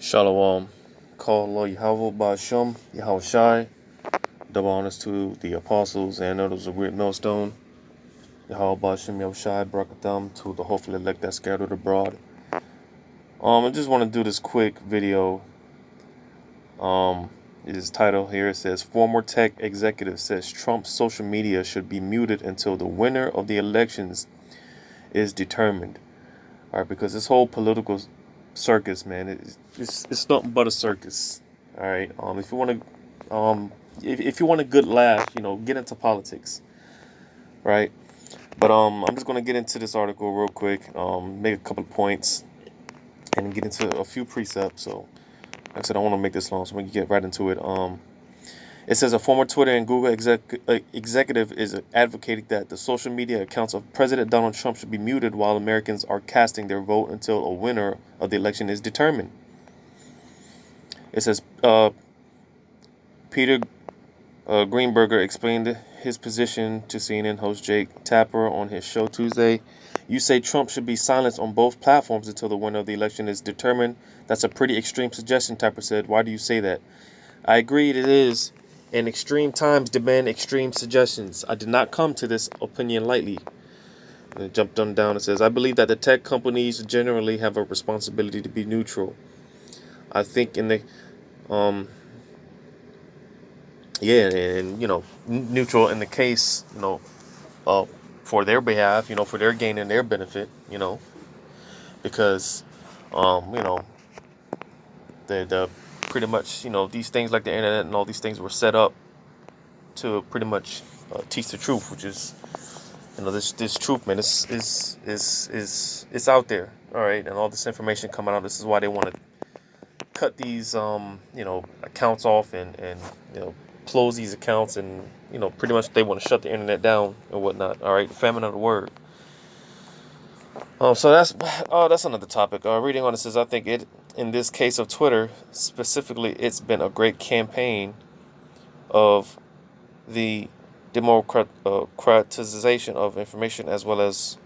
Shalom. Call Allah Yahweh Ba'Shem, Yahweh Shai. Double honors to the apostles and others of great millstone. Yahweh Ba'Shem, Yahweh Shai, Barakatham to the hopefully elect that scattered abroad. I just want to do this quick video. Its title here, it says, former tech executive says Trump's social media should be muted until the winner of the elections is determined. All right, because this whole political circus, man, it's nothing but a circus. All right. If you want to, if you want a good laugh, get into politics, right? But I'm just gonna get into this article real quick. Make a couple of points, and get into a few precepts. So, like I said, I don't want to make this long, so we can get right into it. It says a former Twitter and Google executive is advocating that the social media accounts of President Donald Trump should be muted while Americans are casting their vote until a winner of the election is determined. It says Peter Greenberger explained his position to CNN host Jake Tapper on his show Tuesday. You say Trump should be silenced on both platforms until the winner of the election is determined. That's a pretty extreme suggestion, Tapper said. Why do you say that? I agree it is, and extreme times demand extreme suggestions. I did not come to this opinion lightly. And it jumped on down and says, I believe that the tech companies generally have a responsibility to be neutral. I think in the neutral in the case, for their behalf, for their gain and their benefit, because, the pretty much, these things like the internet and all these things were set up to pretty much teach the truth, which is, this truth, man, is out there, all right, and all this information coming out. This is why they want to cut these, accounts off and close these accounts, and pretty much they want to shut the internet down and whatnot. All right, famine of the word. So that's another topic. Reading on it says, I think it in this case of Twitter specifically, it's been a great campaign of the democratization of information, as well as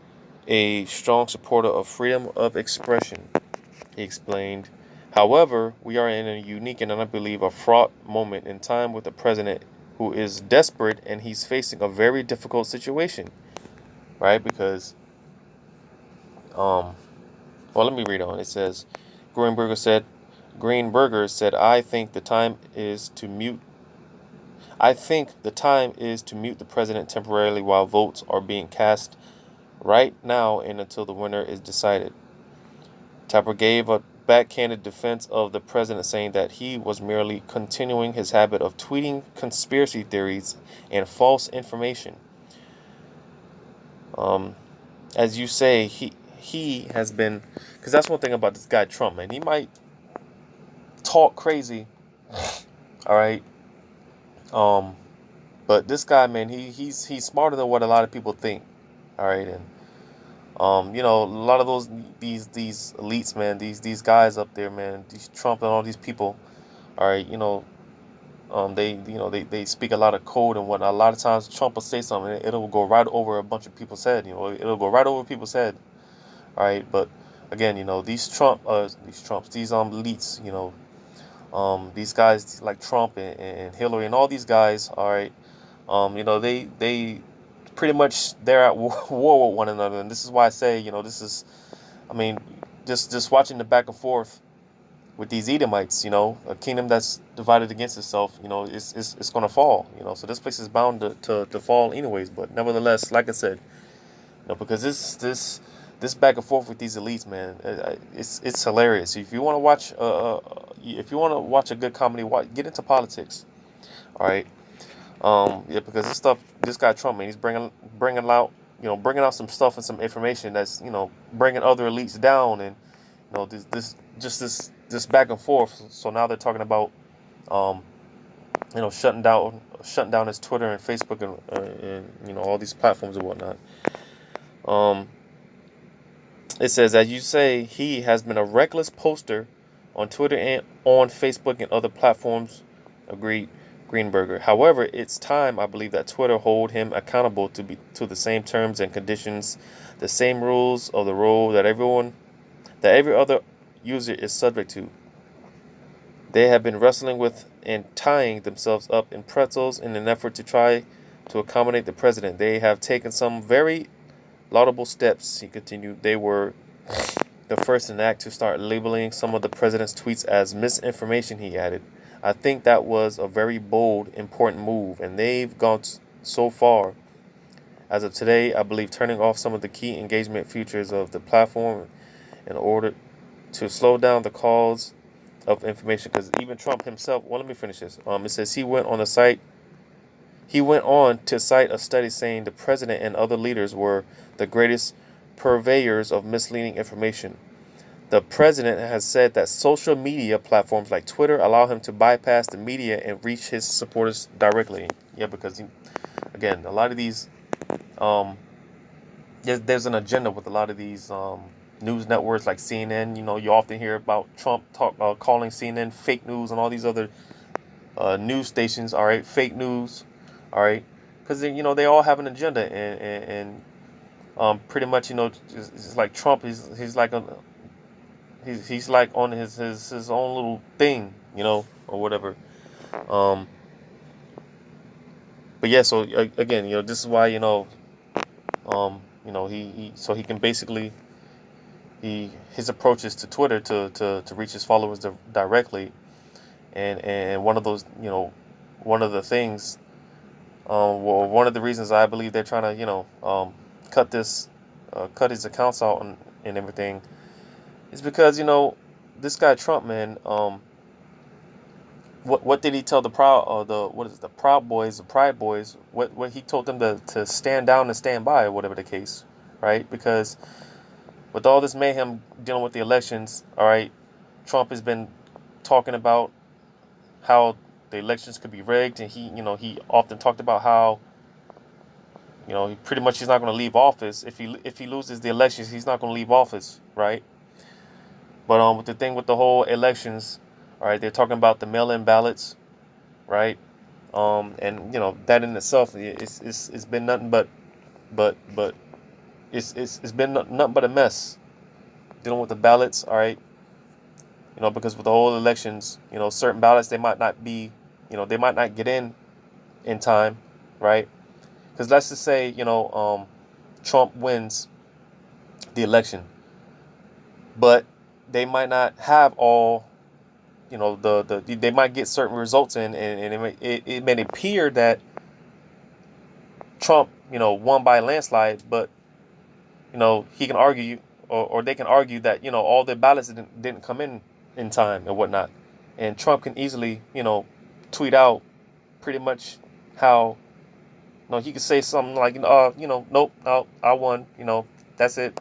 a strong supporter of freedom of expression, he explained. However, we are in a unique and I believe a fraught moment in time with a president who is desperate, and he's facing a very difficult situation, right? Because, let me read on. It says, Greenberger said, I think the time is to mute the president temporarily while votes are being cast right now and until the winner is decided. Tapper gave a backhanded defense of the president, saying that he was merely continuing his habit of tweeting conspiracy theories and false information. As you say, he has been, because that's one thing about this guy Trump, man. He might talk crazy, all right. But this guy, man, he's smarter than what a lot of people think, all right. And a lot of these elites, man, these guys up there, man, these Trump and all these people, all right, they speak a lot of code and whatnot. A lot of times Trump will say something, and it'll go right over a bunch of people's head. It'll go right over people's head, all right. But again, these elites, these guys like Trump and Hillary and all these guys, all right, they pretty much they're at war with one another, and this is why I say, just watching the back and forth with these Edomites, a kingdom that's divided against itself, it's gonna fall, so this place is bound to fall anyways. But nevertheless, like I said, because this back and forth with these elites, man, it's hilarious. If you want to watch a good comedy, get into politics, all right. Because this guy Trump, man, he's bringing out some stuff and some information that's bringing other elites down, and this back and forth. So now they're talking about shutting down his Twitter and Facebook and all these platforms and whatnot. It says, as you say, he has been a reckless poster on Twitter and on Facebook and other platforms. Agreed, Greenberger. However, it's time, I believe, that Twitter hold him accountable to the same terms and conditions, the same rules of the road that every other user is subject to. They have been wrestling with and tying themselves up in pretzels in an effort to try to accommodate the president. They have taken some very laudable steps, he continued. They were the first in act to start labeling some of the president's tweets as misinformation, he added. I think that was a very bold, important move, and they've gone so far. As of today, I believe turning off some of the key engagement features of the platform in order to slow down the calls of information. Because even Trump himself, well, let me finish this. It says he went on to cite a study saying the president and other leaders were the greatest purveyors of misleading information. The president has said that social media platforms like Twitter allow him to bypass the media and reach his supporters directly. Yeah, because again, a lot of these there's an agenda with a lot of these news networks like CNN. You know, you often hear about Trump calling CNN fake news and all these other news stations. All right, fake news. All right, because they all have an agenda, and pretty much it's like Trump. He's like on his own little thing, or whatever. Um, but yeah, so again, this is why so he can basically his approach is to Twitter to reach his followers directly, and one of the things, well, one of the reasons I believe they're trying to cut cut his accounts out and everything is because this guy Trump, man, what did he tell the Proud Boys, the Pride Boys, what he told them to stand down and stand by, or whatever the case, right? Because with all this mayhem dealing with the elections, all right, Trump has been talking about how the elections could be rigged, and he often talked about how he pretty much he's not going to leave office if he loses the elections, he's not going to leave office, right? But with the thing with the whole elections, all right, they're talking about the mail-in ballots, right? And that in itself, it's been nothing but it's been nothing but a mess dealing with the ballots, all right. Because with the whole elections, certain ballots they might not be, they might not get in time, right? Because let's just say Trump wins the election, but they might not have all, they might get certain results in, and it may appear that Trump, won by a landslide, but he can argue, or they can argue that all the ballots didn't come in time and whatnot, and Trump can easily tweet out pretty much how he could say something like nope, no, I won, that's it,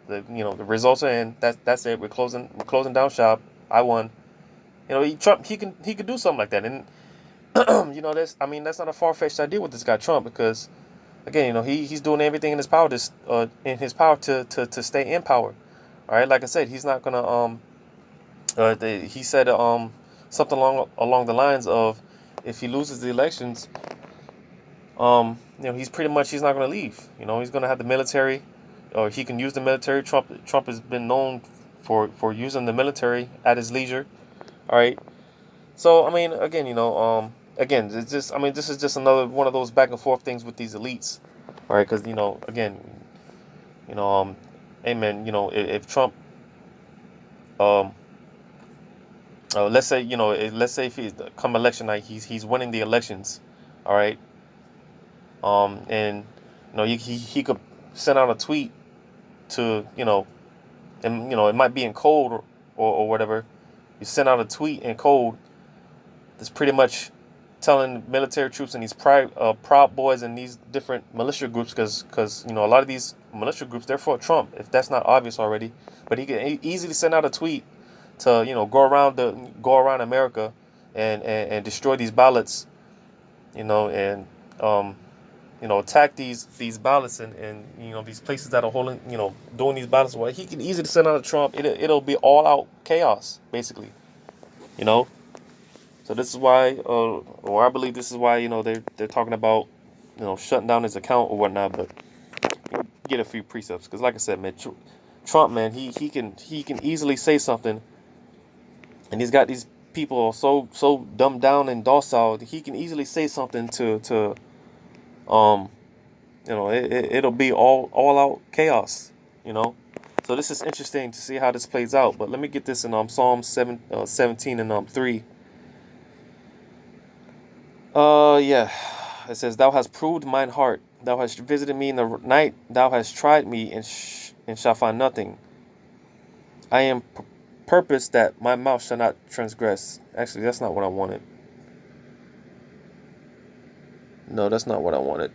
the results are in, that's it, we're closing down shop, I won. Trump, he could do something like that, and that's not a far-fetched idea with this guy Trump, because again, he's doing everything in his power to stay in power. All right, like I said, he's not gonna he said something along the lines of, if he loses the elections, he's not gonna leave. He's gonna have the military, or he can use the military. Trump has been known for using the military at his leisure. All right, so I mean, again, again, it's just, this is just another one of those back and forth things with these elites. All right, because again, you know, um, hey man, if Trump, um, let's say if he's come election night, he's winning the elections, all right, and he could send out a tweet to and it might be in code, or whatever. You send out a tweet in code that's pretty much telling military troops and these Proud Boys and these different militia groups, because a lot of these militia groups, they're for Trump, if that's not obvious already. But he can easily send out a tweet to go around America and destroy these ballots, and attack these ballots, and these places that are holding, doing these ballots. Well, he can easily send out a Trump. It'll be all out chaos, basically. you know So this is why, or I believe this is why, they're talking about, shutting down his account or whatnot. But get a few precepts, because like I said, man, Trump, man, he can easily say something, and he's got these. people are so dumbed down and docile, he can easily say something to um it'll be all out chaos, you know. So this is interesting to see how this plays out. But let me get this in Psalm 17 and 3. Yeah. It says, "Thou hast proved mine heart. Thou hast visited me in the night. Thou hast tried me and shall find nothing. I am purpose that my mouth shall not transgress." Actually, that's not what I wanted. No, that's not what I wanted.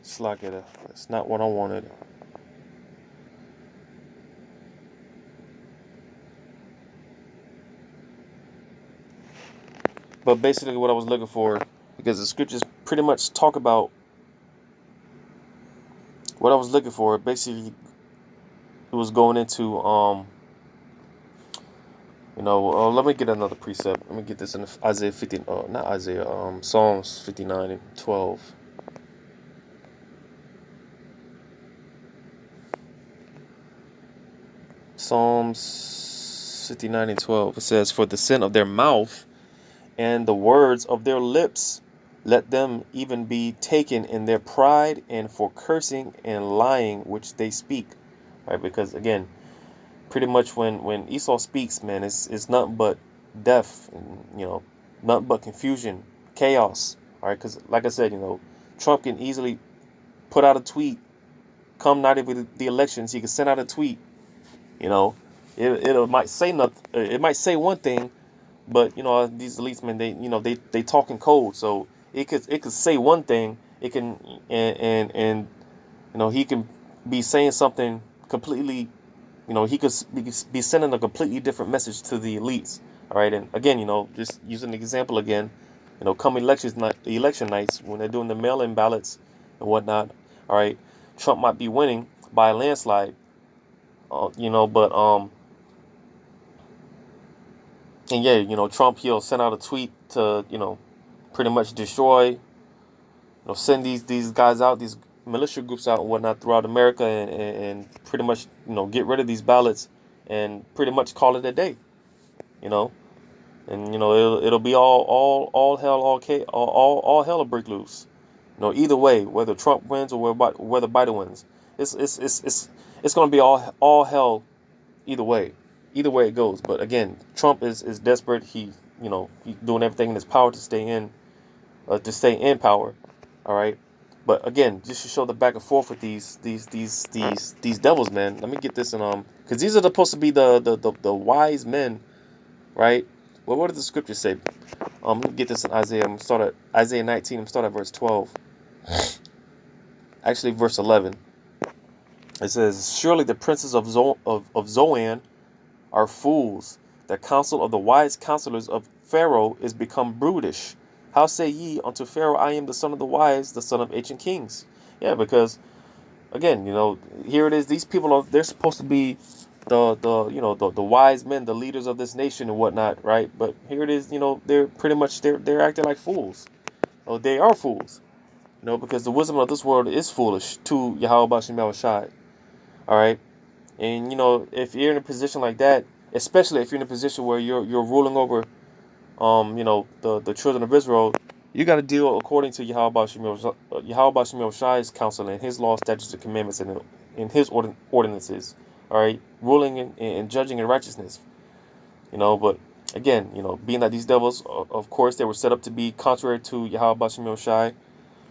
Slack it. That's not what I wanted. But basically, what I was looking for, because the scriptures pretty much talk about what I was looking for. Basically, it was going into let me get another precept. Let me get this in Isaiah 50. Not Isaiah. Psalms 59 and 12. Psalms 59 and 12. It says, "For the sin of their mouth and the words of their lips, let them even be taken in their pride, and for cursing and lying which they speak." Right? Because again, pretty much when Esau speaks, man, it's nothing but death, and nothing but confusion, chaos. All right, because like I said, Trump can easily put out a tweet. Come night of the elections, he can send out a tweet. You know, it might say nothing. It might say one thing, but these elites, man, they talk in code. So it could say one thing. It can and he can be saying something completely. He could be sending a completely different message to the elites. All right, and again, just using an example again, come election nights when they're doing the mail-in ballots and whatnot. All right, Trump might be winning by a landslide. But and yeah, Trump, he'll send out a tweet to pretty much destroy, send these guys out, these militia groups out and whatnot throughout America, and pretty much get rid of these ballots and pretty much call it a day, you know, and it'll be all hell all hell will break loose, either way, whether Trump wins or whether Biden wins, it's gonna be all hell either way it goes. But again, Trump is desperate. He's doing everything in his power to stay in power. All right. But again, just to show the back and forth with these devils, man. Let me get this in because these are supposed to be the wise men, right? Well, what did the scripture say? Let me get this in Isaiah. I'm gonna start at Isaiah 19. I'm start at verse 12. Actually, verse 11. It says, "Surely the princes of Zoan are fools. The counsel of the wise counselors of Pharaoh is become brutish. How say ye unto Pharaoh, I am the son of the wise, the son of ancient kings?" Yeah, because again, here it is. These people they're supposed to be the wise men, the leaders of this nation and whatnot, right? But here it is. They're pretty much they're acting like fools. Oh, they are fools. Because the wisdom of this world is foolish to Yahweh Bashem Yahushai. All right. And if you're in a position like that, especially if you're in a position where you're ruling over, the children of Israel, you got to deal according to Yahweh Bashem Shai's counsel and his law, statutes, and commandments, and in his ordinances. All right, ruling and judging in righteousness. But again, being that these devils, of course, they were set up to be contrary to Yahweh Bashem Shai.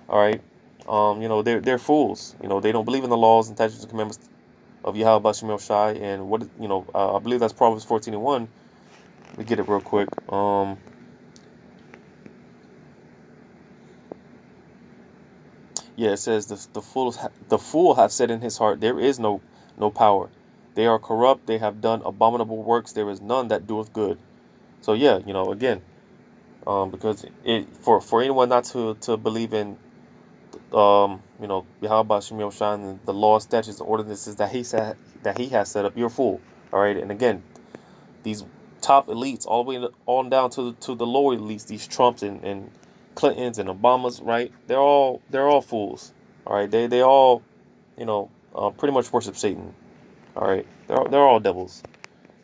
All right, they're fools. They don't believe in the laws and statutes and commandments of Yahweh Bashem Shai, and I believe that's Proverbs 14 and 1. Let me get it real quick. Yeah, it says the fool hath said in his heart, there is no power. They are corrupt. They have done abominable works. There is none that doeth good. So yeah, again, because for anyone not to believe in Yahweh Bashem Shai and the law, statutes, and ordinances that he has set up, you're a fool. All right, and again, these top elites, all the way on down to the lower elites, these Trumps and Clintons and Obamas, right? They're all fools. All right, they all, pretty much worship Satan. All right, they're all devils,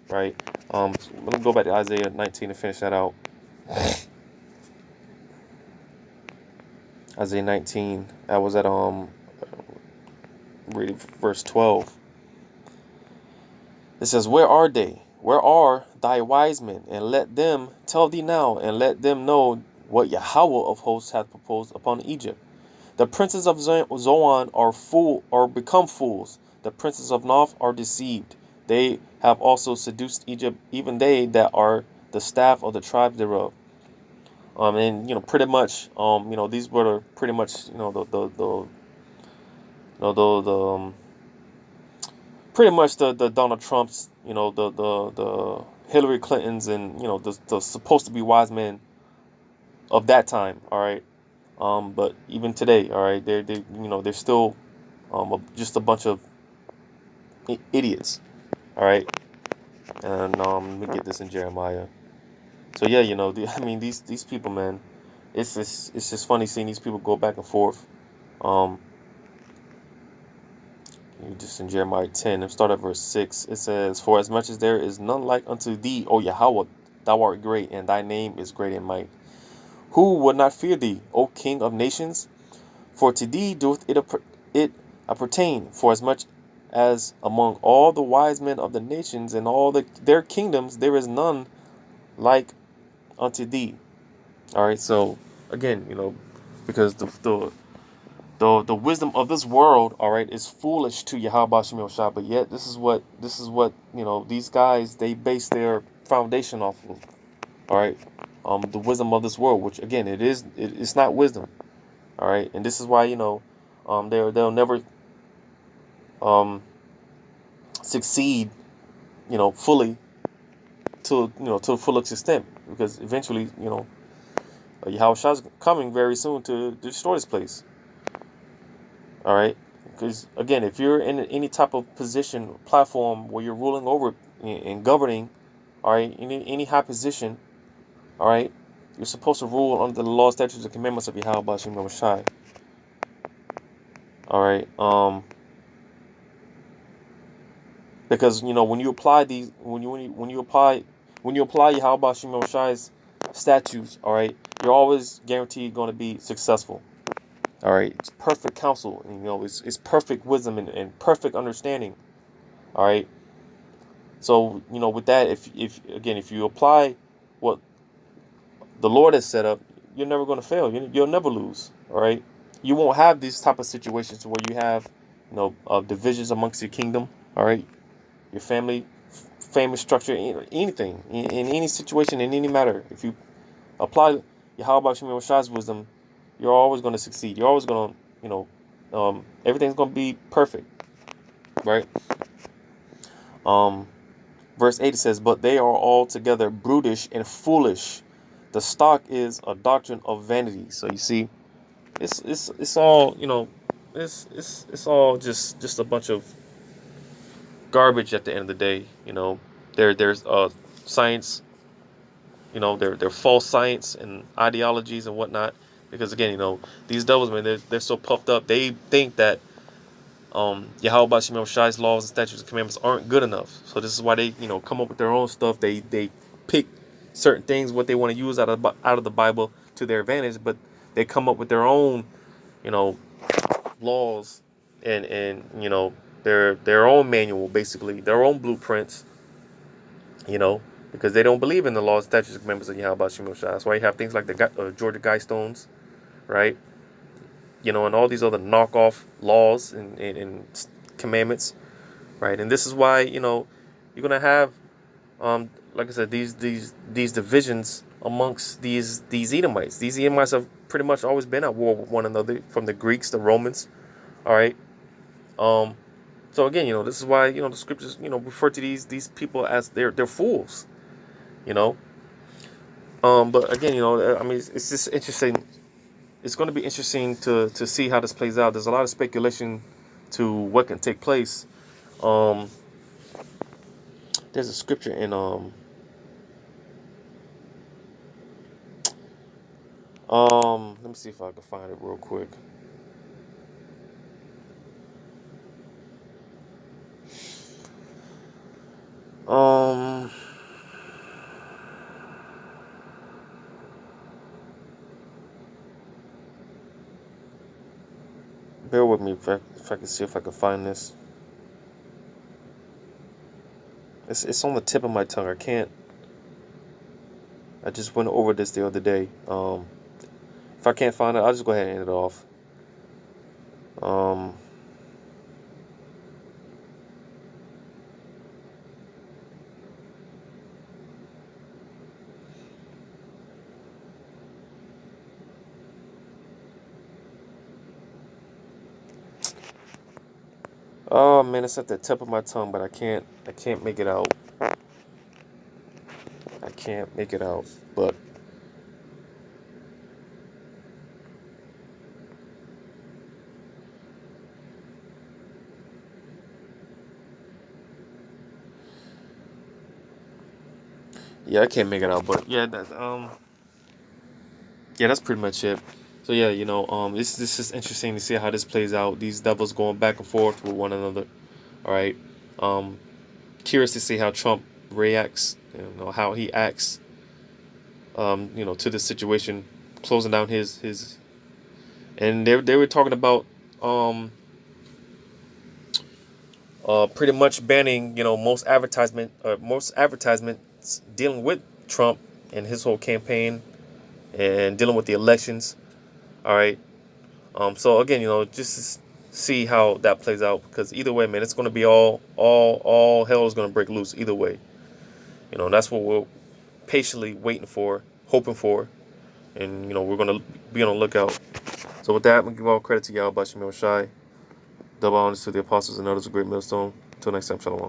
right? Let me go back to Isaiah 19 to finish that out. Isaiah 19, that was at read verse 12. It says, "Where are they? Where are thy wise men? And let them tell thee now, and let them know what Yahweh of hosts hath proposed upon Egypt. The princes of Zoan are become fools. The princes of Noph are deceived. They have also seduced Egypt, even they that are the staff of the tribes thereof." And pretty much, these were pretty much, pretty much the Donald Trumps, the Hillary Clintons, and the supposed to be wise men of that time. All right. But even today, all right, they're still just a bunch of idiots. All right. And let me get this in Jeremiah. So yeah, I mean, these people, man, it's just funny seeing these people go back and forth. Um, just in Jeremiah 10, and start at verse 6. It says, "For as much as there is none like unto thee, O Yahweh, thou art great, and thy name is great in might. Who would not fear thee, O King of nations? For to thee doeth it appertain, for as much as among all the wise men of the nations and all their kingdoms there is none like unto thee." All right, so again, because the wisdom of this world, all right, is foolish to Yahweh Shem Shah, but yet this is what these guys, they base their foundation off of. All right, the wisdom of this world, which again, it's not wisdom. All right, and this is why they'll never um succeed, fully to the full extent, because eventually, Yahweh Shah's coming very soon to destroy this place. All right, because again, if you're in any type of position, platform where you're ruling over and governing, all right, in any high position, all right, you're supposed to rule under the law, statutes, and commandments of Yahweh Bashim Shai. All right, because when you apply these, when you apply Yahweh Bashim Shai's statutes, all right, you're always guaranteed going to be successful. All right, it's perfect counsel, it's perfect wisdom and perfect understanding. All right. So, with that, if you apply what the Lord has set up, you're never going to fail. You'll never lose. All right. You won't have these type of situations where you have, divisions amongst your kingdom. All right. Your family structure, anything, in any situation, in any matter. If you apply Yahweh Shem Shai's wisdom, you're always going to succeed. You're always going to, everything's going to be perfect. Right. Um, Verse 8 says, "But they are altogether brutish and foolish. The stock is a doctrine of vanity." So you see, it's all, it's all just a bunch of garbage at the end of the day. There's science, they're false science and ideologies and whatnot. Because again, these devils, man, they're so puffed up. They think that Yahweh Bashim Shai's laws and statutes and commandments aren't good enough. So this is why they, come up with their own stuff. They pick certain things, what they want to use out of the Bible to their advantage, but they come up with their own, you know, laws and their own manual, basically their own blueprints, because they don't believe in the laws, statutes, and commandments of Yahweh Bashim Shai. That's why you have things like the Georgia Guidestones, right? And all these other knockoff laws and commandments, right? And this is why you're gonna have, like I said, these divisions amongst these Edomites. These Edomites have pretty much always been at war with one another, from the Greeks, the Romans. All right. Um, so again, this is why the scriptures refer to these people as they're fools. You know. But again, I mean, it's just interesting. It's going to be interesting to see how this plays out. There's a lot of speculation to what can take place. Um, there's a scripture in let me see if I can find it real quick. Um, bear with me if I can see if I can find this. It's on the tip of my tongue. I can't. I just went over this the other day. If I can't find it, I'll just go ahead and end it off. Um, oh man, it's at the tip of my tongue, but I can't make it out. I can't make it out. But yeah, I can't make it out. But yeah, yeah, that's pretty much it. So yeah, this is interesting to see how this plays out. These devils going back and forth with one another. All right. Um, Curious to see how Trump reacts. How he acts. To this situation, closing down his. And they were talking about pretty much banning most advertisements dealing with Trump and his whole campaign and dealing with the elections. All right. So again, just to see how that plays out, because either way, man, it's going to be all hell is going to break loose either way. That's what we're patiently waiting for, hoping for, and we're going to be on the lookout. So with that, I'm gonna give all credit to Yahweh Bashim Shai. Double honors to the apostles and elders of Great Millstone. Until next time, shalom.